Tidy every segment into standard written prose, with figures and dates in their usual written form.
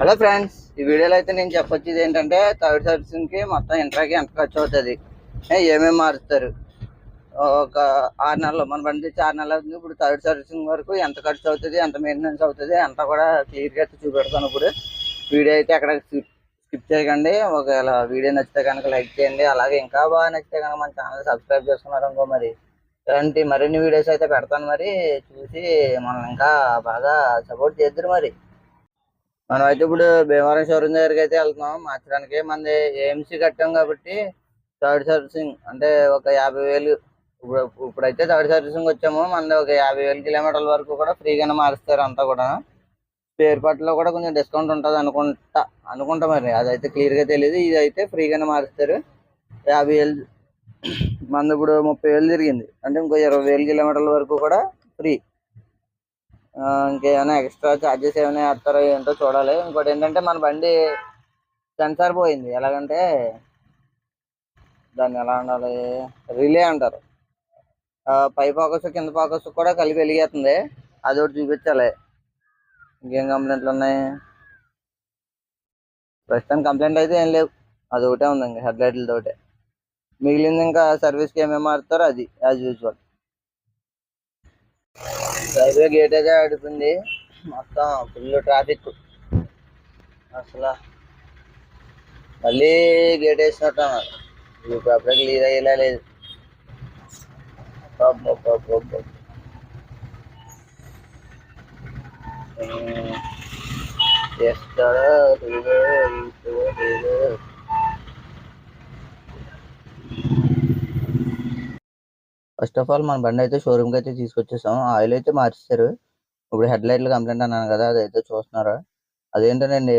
Hello friends, ఈ వీడియోలో అయితే నేను చెప్పొచ్చేది ఏంటంటే థర్డ్ సర్వీసింగ్కి మొత్తం ఇంట్రాకి ఎంత ఖర్చు అవుతుంది, ఏమేమి మారుస్తారు. ఒక 6 నెలలు మన బండి తెచ్చి 6 నెలలు అవుతుంది. ఇప్పుడు థర్డ్ సర్వీసింగ్ వరకు ఎంత ఖర్చు అవుతుంది, ఎంత మెయింటెనెన్స్ అవుతుంది అంతా కూడా క్లియర్గా అయితే చూపెడతాను. ఇప్పుడు వీడియో అయితే అక్కడ స్కిప్ చేయకండి. ఒకవేళ వీడియో నచ్చితే కనుక లైక్ చేయండి. అలాగే ఇంకా బాగా నచ్చితే కనుక మన ఛానల్ సబ్స్క్రైబ్ చేసుకున్నారు అనుకో, మరి ఇలాంటి మరిన్ని వీడియోస్ అయితే పెడతాను. మరి చూసి మనం ఇంకా బాగా సపోర్ట్ చేద్దరు. మరి మనం అయితే ఇప్పుడు భీమవరం షోరూమ్ దగ్గరికి అయితే వెళ్తున్నాం మార్చడానికి. మనది ఏఎంసీ కట్టాం కాబట్టి థర్డ్ సర్వీసింగ్ అంటే ఒక 50,000. ఇప్పుడైతే థర్డ్ సర్వీసింగ్ వచ్చాము. మనది ఒక 50,000 కిలోమీటర్ల వరకు కూడా ఫ్రీగానే మారుస్తారు. అంతా కూడా స్పేర్ పార్ట్లో కూడా కొంచెం డిస్కౌంట్ ఉంటుంది అనుకుంటా మరి అదైతే క్లియర్గా తెలియదు. ఇది అయితే ఫ్రీగానే మారుస్తారు. 50,000 మనది ఇప్పుడు 30,000 తిరిగింది అంటే ఇంకో 20,000 కిలోమీటర్ల వరకు కూడా ఫ్రీ. ఇంకేమైనా ఎక్స్ట్రా ఛార్జెస్ ఏమైనా వేస్తారో ఏంటో చూడాలి. ఇంకోటి ఏంటంటే మన బండి సెన్సార్ పోయింది. ఎలాగంటే దాన్ని ఎలా ఉండాలి, రిలే అంటారు. పై ఫోకస్ కింద ఫోకస్ కూడా కలిపి వెలిగేస్తుంది. అది ఒకటి చూపించాలి. ఇంకేం కంప్లైంట్లు ఉన్నాయి? ప్రస్తుతానికి కంప్లైంట్ అయితే ఏం లేవు. అది ఒకటే ఉంది, ఇంకా హెడ్ లైట్లతోటే. మిగిలింది ఇంకా సర్వీస్కి ఏమేమి మారుతారో అది యాజ్ యూజువల్. రైల్వే గేట్ అయితే అడిపింది. మొత్తం ఫుల్ ట్రాఫిక్. అసలు మళ్ళీ గేట్ వేసినట్టు ఇప్పుడు అప్పుడే క్లియర్ అయ్యేలా లేదు. ఫస్ట్ ఆఫ్ ఆల్ మన బండి అయితే షోరూమ్కి అయితే తీసుకొచ్చేసాం. ఆయిల్ అయితే మార్చేశారు. ఇప్పుడు హెడ్ లైట్లు కంప్లైంట్ అన్నాను కదా, అదైతే చూస్తున్నారు. అదేంటోనండి,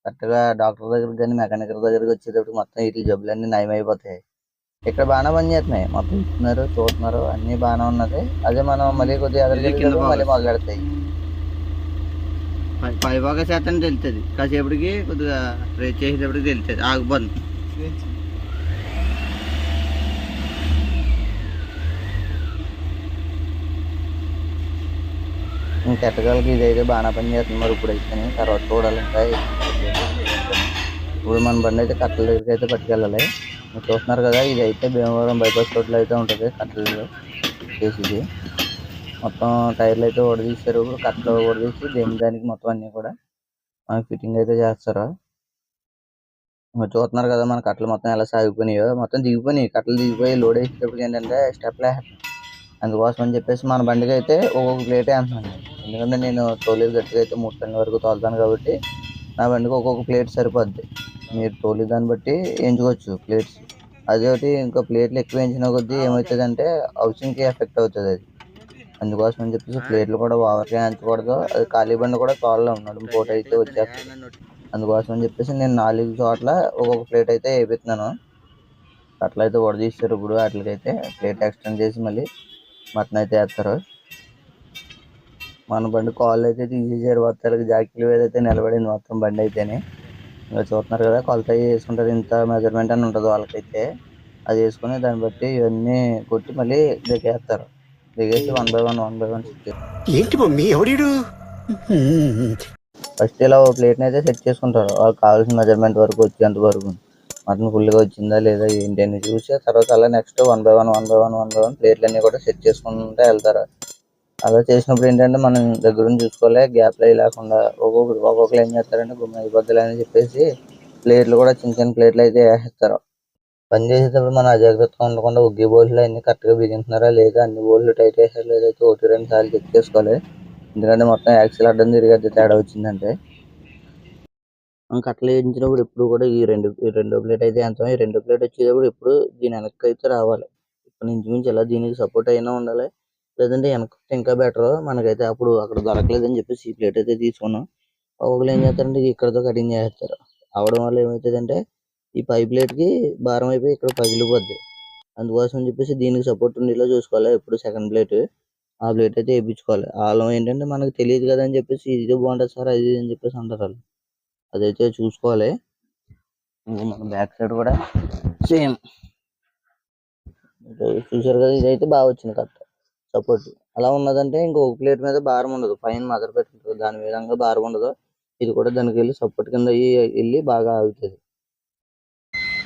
కరెక్ట్గా డాక్టర్ దగ్గరికి కానీ మెకానిక్ దగ్గరికి వచ్చేటప్పుడు మొత్తం వీటి జబ్బులన్నీ నయమైపోతాయి. ఇక్కడ బాగానే పని చేస్తున్నాయి. మొత్తం ఇస్తున్నారు, చూస్తున్నారు, అన్నీ బాగానే ఉన్నది. అదే మనం మళ్ళీ కొద్దిగా మళ్ళీ మొదలెడతాయి. పై బాగా శాతం తెలుస్తుంది. కాసేపటికి కొద్దిగా రేట్ చేసేటప్పటికి తెలుస్తుంది. ఆగిపోతుంది. ఇంకెట్టగలకి ఇదైతే బాగానే పని చేస్తుంది. మరి ఇప్పుడు అయితే తర్వాత చూడాలి. ఇంకా ఇప్పుడు మన బండి అయితే కట్టల దగ్గరికి అయితే పట్టుకెళ్ళాలి. మీరు చూస్తున్నారు కదా, ఇది అయితే భీమవరం బైపాస్ రోడ్లో అయితే ఉంటుంది. కట్టలు చేసేది మొత్తం టైర్లు అయితే ఓడదీస్తారు. ఇప్పుడు కట్టలు ఓడదీసి దానికి మొత్తం అన్నీ కూడా మనకి ఫిట్టింగ్ అయితే చేస్తారు. మీరు చూస్తున్నారు కదా, మన కట్టలు మొత్తం ఎలా సాగిపోయినాయో, మొత్తం దిగిపోయినాయి. కట్టలు దిగిపోయి లోడ్ వేసేటప్పుడు ఏంటంటే స్టెప్లే. అందుకోసం అని చెప్పేసి మన బండికి అయితే ఒక్కొక్క ప్లేటే అంటున్నాను. ఎందుకంటే నేను తోలేదు గట్టిగా అయితే 3 టన్నుల వరకు తోలుతాను కాబట్టి నా బండికి ఒక్కొక్క ప్లేట్ సరిపోద్ది. మీరు తోలే దాన్ని బట్టి వేయించుకోవచ్చు ప్లేట్స్. అదొకటి, ఇంకో ప్లేట్లు ఎక్కువ వేయించిన కొద్దీ ఏమవుతుందంటే హౌసింగ్కి ఎఫెక్ట్ అవుతుంది. అది అందుకోసం అని చెప్పేసి ప్లేట్లు కూడా ఓవర్గా వేయించకూడదు. అది ఖాళీ బండి కూడా తోలలేము, నడుము పోటు అయితే వచ్చేస్తుంది. అందుకోసం అని చెప్పేసి నేను 4 చోట్ల ఒక్కొక్క ప్లేట్ అయితే వేపిస్తున్నాను. అట్లయితే వడదీస్తారు. ఇప్పుడు వాటికైతే ప్లేట్ ఎక్స్టెండ్ చేసి మళ్ళీ మటన్ అయితే వేస్తారు. మన బండి కాళ్ళు అయితే తీసేసారు. వస్తారు జాకీలు ఏదైతే నిలబడింది మొత్తం బండి అయితేనే. ఇంకా చూస్తున్నారు కదా, కొలత వేసుకుంటారు. ఇంత మెజర్మెంట్ అని ఉంటుంది వాళ్ళకైతే. అది వేసుకుని దాన్ని బట్టి ఇవన్నీ కొట్టి మళ్ళీ దిగేస్తారు. దిగేసి 1 బై 1 ఏంటి మమ్మీ ఎవడు ఫస్ట్ ఇలా ఓ ప్లేట్ని అయితే సెట్ చేసుకుంటారు. వాళ్ళకి కావాల్సిన మెజర్మెంట్ వరకు వచ్చేంత వరకు. మటన్ ఫుల్గా వచ్చిందా లేదా ఏంటి అని చూసి తర్వాత అలా నెక్స్ట్ 1 బై 1 ప్లేట్లన్నీ కూడా సెట్ చేసుకుంటూ వెళ్తారు. అలా చేసినప్పుడు ఏంటంటే మనం దగ్గరుండి చూసుకోవాలి, గ్యాప్లు అవి లేకుండా. ఒక్కొక్కరు ఏం చేస్తారంటే గుమ్మ అయిపోద్దులే అని చెప్పేసి ప్లేట్లు కూడా చిన్న చిన్న ప్లేట్లు అయితే వేసేస్తారు. పని చేసేటప్పుడు మనం అజాగ్రత్తగా ఉండకుండా ఒగ్గి బోల్ట్లు అన్ని కరెక్ట్గా బిగించున్నారా లేదా, అన్ని బోల్ట్లు టైట్ వేసారా లేదైతే 1-2 సార్లు చెక్ చేసుకోవాలి. ఎందుకంటే మొత్తం యాక్సిల్ అడ్డం తిరిగి తేడా వచ్చిందంటే. కట్టలు వేయించినప్పుడు ఎప్పుడు కూడా ఈ రెండో ప్లేట్ అయితే వేస్తాం. ఈ రెండో ప్లేట్ వచ్చేటప్పుడు ఎప్పుడు దీని వెనక్కి అయితే రావాలి. ఇప్పుడు ఇంచుమించు ఇలా దీనికి సపోర్ట్ అయినా ఉండాలి, లేదంటే వెనక ఇంకా బెటర్. మనకైతే అప్పుడు అక్కడ దొరకలేదని చెప్పేసి ఈ ప్లేట్ అయితే తీసుకున్నాం. ఒకళ్ళు ఏం చేస్తారంటే ఇక్కడతో కటింగ్ చేస్తారు. అవడం వల్ల ఏమవుతుందంటే ఈ పై ప్లేట్కి భారం అయిపోయి ఇక్కడ పగిలిపోద్ది. అందుకోసం అని చెప్పేసి దీనికి సపోర్ట్ ఉండేలా చూసుకోవాలి. ఎప్పుడు సెకండ్ ప్లేట్ ఆ ప్లేట్ అయితే వేయించుకోవాలి. వాళ్ళు ఏంటంటే మనకు తెలియదు కదా అని చెప్పేసి ఇది బాగుంటుంది సార్ అది అని చెప్పేసి అంటారు వాళ్ళు. అదైతే చూసుకోవాలి. మన బ్యాక్ సైడ్ కూడా సేమ్ చూసారు కదా, ఇదైతే బాగా వచ్చింది కరెక్ట్ సపోర్ట్. అలా ఉన్నదంటే ఇంకొక ప్లేట్ మీద భారం ఉండదు. పైన మదర్ పెట్టుకుంటుంది, దాని విధంగా భారం ఉండదు. ఇది కూడా దానికి వెళ్ళి సపోర్ట్ కింద వెళ్ళి బాగా ఆగుతుంది.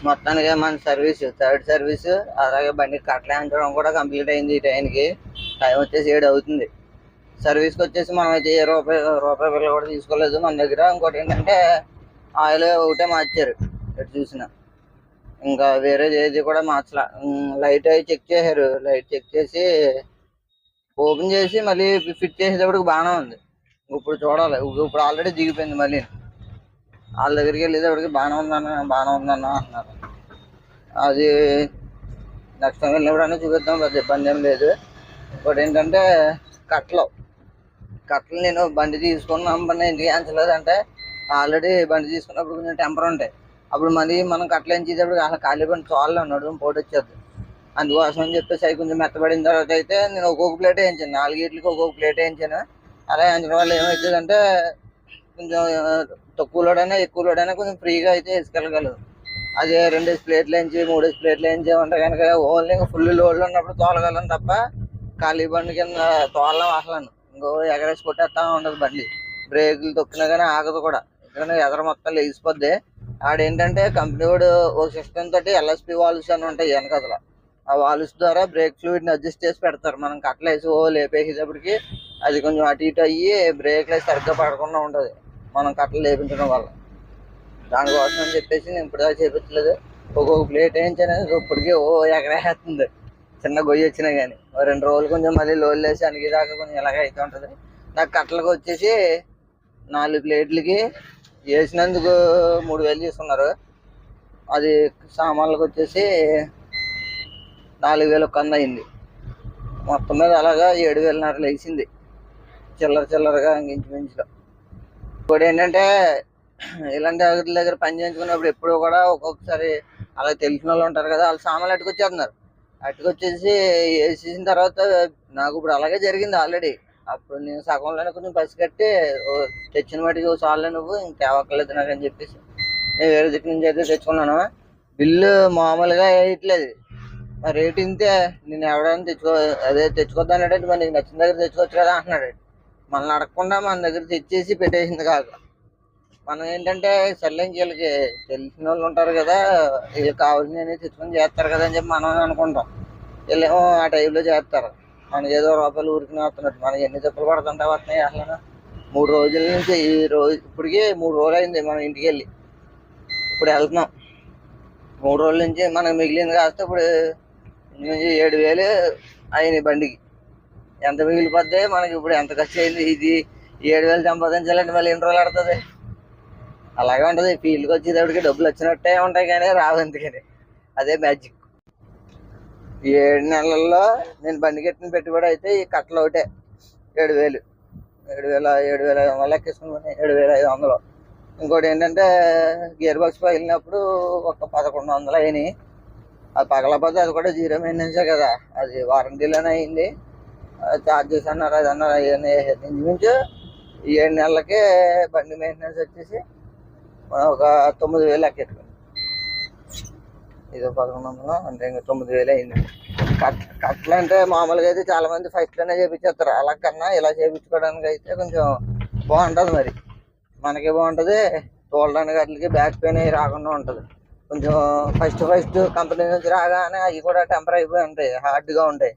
మొత్తానికి మన సర్వీస్ థర్డ్ సర్వీస్ అలాగే బండి కట్టలేంచడం కూడా కంప్లీట్ అయింది. ఈ టైంకి టైం వచ్చేసి 7 అవుతుంది. సర్వీస్కి వచ్చేసి మనం అయితే రూపాయి బిల్లు కూడా తీసుకోలేదు మన దగ్గర. ఇంకోటి ఏంటంటే ఆయిల్ ఒకటే మార్చారు ఎటు చూసినా, ఇంకా వేరేది ఏది కూడా మార్చలా. లైట్ అవి చెక్ చేశారు, లైట్ చెక్ చేసి ఓపెన్ చేసి మళ్ళీ ఫిట్ చేసేటప్పటికి బాగానే ఉంది. ఇప్పుడు చూడాలి, ఇప్పుడు ఆల్రెడీ దిగిపోయింది. మళ్ళీ వాళ్ళ దగ్గరికి వెళ్ళేటప్పటికి బాగానే ఉందన్న అంటున్నారు. అది నెక్స్ట్ టైం వెళ్ళినప్పుడైనా చూపిద్దాం, పెద్ద ఇబ్బంది ఏం లేదు. ఇంకోటి ఏంటంటే కట్టలు నేను బండి తీసుకున్నాం ఎందుకు క్యాన్సలేదంటే ఆల్రెడీ బండి తీసుకున్నప్పుడు కొంచెం టెంపర్ ఉంటాయి. అప్పుడు మళ్ళీ మనం కట్టలు ఎంచేటప్పుడు అసలు ఖాళీ బండి చూడాలి, నడుము పోటీ వచ్చేది. అందుకోసం అని చెప్పేసి అవి కొంచెం మెత్తబడిన తర్వాత అయితే నేను ఒక్కొక్క ప్లేట్ వేయించాను, 4 గీట్లకి ఒక్కొక్క ప్లేట్ వేయించాను. అలా వేయించడం వల్ల ఏమవుతుందంటే కొంచెం తక్కువ లోడైనా ఎక్కువ లోడైనా కొంచెం ఫ్రీగా అయితే వేసుకెళ్ళగలదు. అదే 2 ప్లేట్లు వేయించి 3 ప్లేట్లు వేయించామంటే కనుక ఓన్లీ ఫుల్ లోడ్లో ఉన్నప్పుడు తోలగలను తప్ప ఖాళీ బండి కింద తోలడం అసలు ఇంకో ఎగరేసి కొట్టేస్తా ఉండదు బండి. బ్రేకులు తొక్కినా కానీ ఆగదు కూడా, ఎందుకంటే ఎదర మొత్తం లేచిపోద్ది. ఆడేంటంటే కంపెనీ వాడు ఒక సిస్టమ్ తోటి ఎల్ఎస్పి వాల్వ్స్ అని ఉంటాయి వెనకదల, ఆ వాల్వ్స్ ద్వారా బ్రేక్ ఫ్లూయిడ్ని అడ్జస్ట్ చేసి పెడతారు. మనం కట్టలేసి లేపేసేటప్పటికి అది కొంచెం అటు ఇటు అయ్యి బ్రేక్లు సరిగ్గా పడకుండా ఉంటుంది మనం కట్టలు లేపించడం వల్ల. దానికోసం అని చెప్పేసి నేను ఇప్పుడు దాకా చేపించలేదు. ఒక్కొక్క ప్లేట్ వేయించాను, ఇప్పటికీ ఎగరేస్తుంది చిన్న గొయ్యి వచ్చినా కానీ. 2 రోజులు కొంచెం మళ్ళీ లోన్లు వేసి అనిగేదాకా కొంచెం ఇలాగ అయితే ఉంటుంది. నాకు కట్టలకు వచ్చేసి 4 ప్లేట్లకి వేసినందుకు 3000 తీసుకున్నారు. అది సామాన్లకు వచ్చేసి 4000 కన్నా అయింది. మొత్తం మీద అలాగా 7,500 వేసింది చిల్లరగా ఇంచుమించులో. ఇంకోటి ఏంటంటే ఇలాంటి వాటి దగ్గర పని చేయించుకున్నప్పుడు ఎప్పుడు కూడా ఒక్కొక్కసారి అలా తెలిసిన వాళ్ళు ఉంటారు కదా, వాళ్ళు సామాన్లు అట్టుకొచ్చేస్తున్నారు. అట్టుకొచ్చేసి వేసేసిన తర్వాత నాకు ఇప్పుడు అలాగే జరిగింది ఆల్రెడీ. అప్పుడు నేను సగంలోనే కొంచెం పసిగట్టి తెచ్చిన వాటికి చాలే నువ్వు ఇంక తేవక్కర్లేదు నాకు అని చెప్పేసి నేను వేరే దిక్కు నుంచి అయితే తెచ్చుకున్నాను. బిల్లు మామూలుగా వేయట్లేదు, మరి రేటు ఇంతే. నేను ఎవడైనా తెచ్చుకోద్దానంటే మరి నీకు నచ్చిన దగ్గర తెచ్చుకోవచ్చు కదా అంటున్నాడు. మనల్ని అడగకుండా మన దగ్గర తెచ్చేసి పెట్టేసింది కాదు. మనం ఏంటంటే సర్లేంకి వీళ్ళకి తెలిసిన వాళ్ళు ఉంటారు కదా, వీళ్ళకి కావాల్సినవి తెచ్చుకొని చేస్తారు కదా అని చెప్పి మనం అనుకుంటాం. వీళ్ళేమో ఆ టైంలో చేస్తారు, మనకి ఏదో రూపాయలు ఊరికి వస్తున్నట్టు. మనకి ఎన్ని తిప్పలు పడుతుంటా వస్తున్నాయి అసలు. 3 రోజుల నుంచి ఈ రోజు ఇప్పటికి 3 రోజులు అయింది మనం ఇంటికి వెళ్ళి. ఇప్పుడు వెళ్తున్నాం. 3 రోజుల నుంచి మనకు మిగిలింది కాస్త ఇప్పుడు 7,000 అయినాయి బండికి. ఎంత మిగిలిపోద్ది మనకి, ఇప్పుడు ఎంత ఖర్చు అయింది. ఇది 7,000 సంపాదించాలంటే మళ్ళీ ఎన్ని రోజులు పడుతుంది. అలాగే ఉంటుంది. ఫీల్డ్కి వచ్చేటప్పటికి డబ్బులు వచ్చినట్టే ఉంటాయి కానీ రావు, అందుకని అదే మ్యాజిక్. 7 నెలల్లో నేను బండి కట్టిన పెట్టుబడి అయితే ఈ కట్టలు ఒకటే 7,000 7,500 లెక్కేసుకుని 7,500. ఇంకోటి ఏంటంటే గేర్ బాక్స్ పగిలినప్పుడు ఒక 1,100 అయినాయి. అది పగలపోతే అది కూడా 0 మెయింటెనెన్సే కదా, అది వారంటీలోనే అయింది. ఛార్జెస్ అన్నారు అది అన్నారు అవన్నీ ఇంచుమించు 7 నెలలకే బండి మెయింటెనెన్స్ వచ్చేసి ఒక 9,000 లెక్కెట్టుకుంది. ఇది 1,100 అంటే ఇంకా 9,000 అయింది. కట్టలు అంటే మామూలుగా అయితే చాలా మంది ఫస్ట్లోనే చేపించేస్తారు. అలా కన్నా ఇలా చేపించుకోవడానికి అయితే కొంచెం బాగుంటుంది. మరి మనకే బాగుంటుంది, తోలడానికి వాటికి బ్యాక్ పెయిన్ అవి రాకుండా ఉంటుంది. కొంచెం ఫస్ట్ కంపెనీ నుంచి రాగానే అవి కూడా టెంపర్ అయిపోయి ఉంటాయి, హార్డ్గా ఉంటాయి.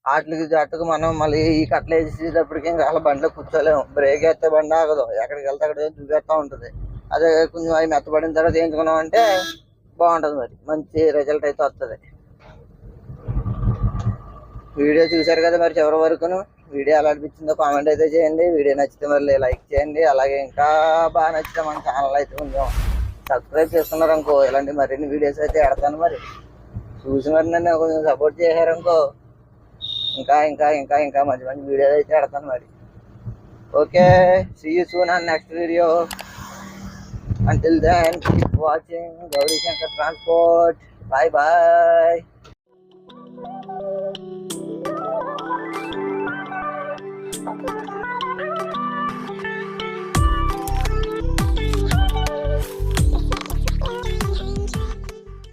వాటికి మనం మళ్ళీ ఈ కట్టలు వేసేటప్పటికి ఇంకా అలా బండిలో కూర్చోలేము. బ్రేక్ వేస్తే బండి ఆగదు, ఎక్కడికి వెళ్తే అక్కడ చూపిస్తూ ఉంటుంది. అదే కొంచెం అవి మెత్తబడిన తర్వాత వేయించుకున్నాం అంటే బాగుంటుంది, మరి మంచి రిజల్ట్ అయితే వస్తుంది. వీడియో చూశారు కదా మరి చివరి వరకును. వీడియో ఎలా అనిపించిందో కామెంట్ అయితే చేయండి. వీడియో నచ్చితే మరి లైక్ చేయండి. అలాగే ఇంకా బాగా నచ్చితే మన ఛానల్ అయితే కొంచెం సబ్స్క్రైబ్ చేసుకున్నారు అనుకో, ఇలాంటి మరిన్ని వీడియోస్ అయితే పెడతాను. మరి చూసి మరి నన్ను కొంచెం సపోర్ట్ చేశారనుకో ఇంకా ఇంకా ఇంకా ఇంకా మంచి మంచి వీడియోస్ అయితే పెడతాను మరి. Okay, see you soon on next video. Until then, keep watching Gauri Shankar Transport. Bye bye.